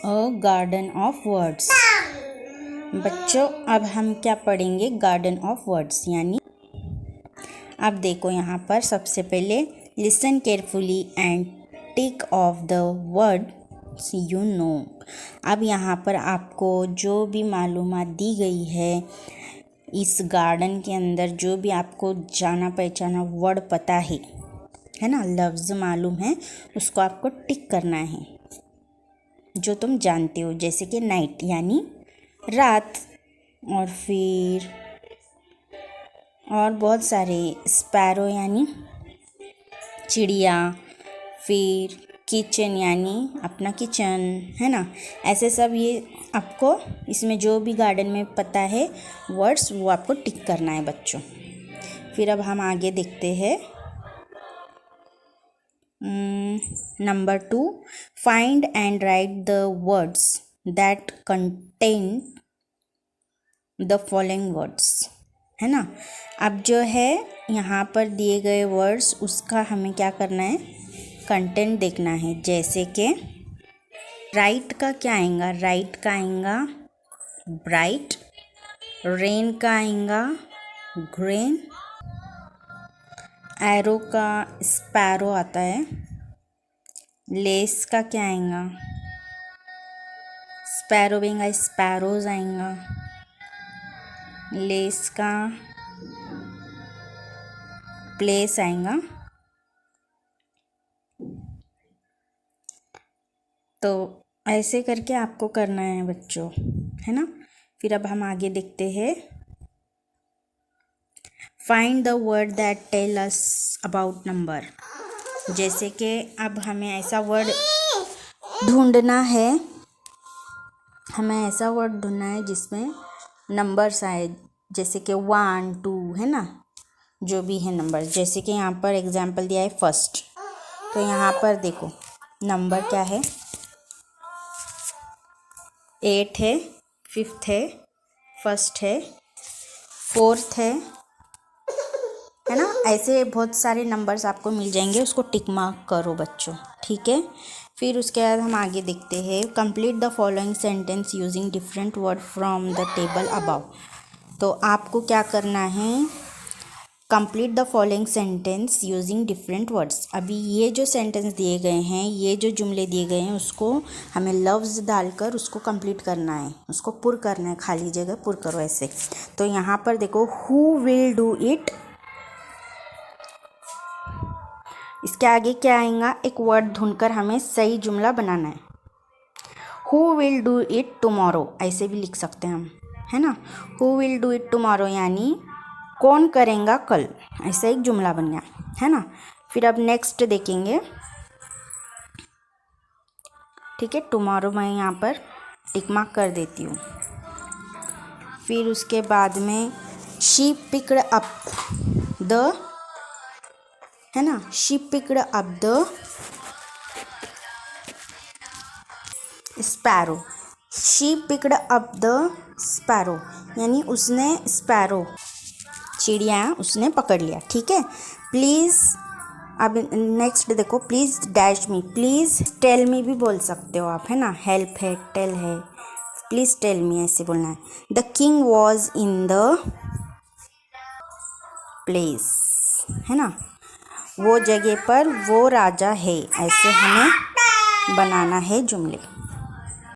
A garden of words. बच्चों अब हम क्या पढ़ेंगे, गार्डन ऑफ वर्ड्स यानी। अब देखो यहाँ पर सबसे पहले listen carefully and tick of the words you know. अब यहाँ पर आपको जो भी मालूमात दी गई है इस गार्डन के अंदर, जो भी आपको जाना पहचाना वर्ड पता है ना, लफ्ज़ मालूम है, उसको आपको टिक करना है जो तुम जानते हो। जैसे कि नाइट यानी रात, और फिर और बहुत सारे, स्पैरो यानी चिड़िया, फिर किचन यानी अपना किचन, है ना। ऐसे सब ये आपको इसमें जो भी गार्डन में पता है वर्ड्स वो आपको टिक करना है बच्चों। फिर अब हम आगे देखते हैं। Number 2, find and right the words that contain the following words, है ना। अब जो है यहाँ पर दिए गए वर्ड्स उसका हमें क्या करना है, कंटेंट देखना है। जैसे कि राइट का क्या आएगा, राइट का आएगा ब्राइट, रेन का आएगा ग्रेन, एरो का स्पैरो आता है, लेस का क्या आएगा, स्पैरो भी आएगा, स्पैरोज आएगा, लेस का प्लेस आएगा। तो ऐसे करके आपको करना है बच्चों, है ना। फिर अब हम आगे देखते हैं। Find the word that tell us about number. जैसे कि अब हमें ऐसा वर्ड ढूंढना है, जिसमें नंबर्स आए, जैसे कि 1 2, है ना, जो भी है नंबर। जैसे कि यहाँ पर एग्जाम्पल दिया है फर्स्ट, तो यहाँ पर देखो नंबर क्या है, 8 है, 5th है, फर्स्ट है, 4th है ना। ऐसे बहुत सारे नंबर्स आपको मिल जाएंगे, उसको टिक मार्क करो बच्चों, ठीक है। फिर उसके बाद हम आगे देखते हैं। Complete the following sentence using different word from the table above. तो आपको क्या करना है, complete the following sentence using different words. अभी ये जो सेंटेंस दिए गए हैं, ये जो जुमले दिए गए हैं, उसको हमें लफ्ज़ डालकर उसको कंप्लीट करना है, उसको पुर करना है, खाली जगह पुर करो ऐसे। तो यहाँ पर देखो, हु विल डू इट, इसके आगे क्या आएगा, एक वर्ड ढूंढकर हमें सही जुमला बनाना है। Who will do it tomorrow, ऐसे भी लिख सकते हैं हम, है ना। Who will do it tomorrow यानी कौन करेगा कल, ऐसा एक जुमला बन गया, है ना। फिर अब नेक्स्ट देखेंगे, ठीक है। टुमारो मैं यहाँ पर टिक मार्क कर देती हूँ। फिर उसके बाद में शी पिक्ड अप द, है ना, she picked up the sparrow, she picked up the sparrow यानी उसने स्पैरो चिड़िया उसने पकड़ लिया, ठीक है। प्लीज़, अब नेक्स्ट देखो, please dash me, please tell me भी बोल सकते हो आप, है ना। हेल्प है, टेल है, प्लीज़ टेल मी ऐसे बोलना है। The king was in the place, है ना, वो जगह पर वो राजा है, ऐसे हमें बनाना है जुमले।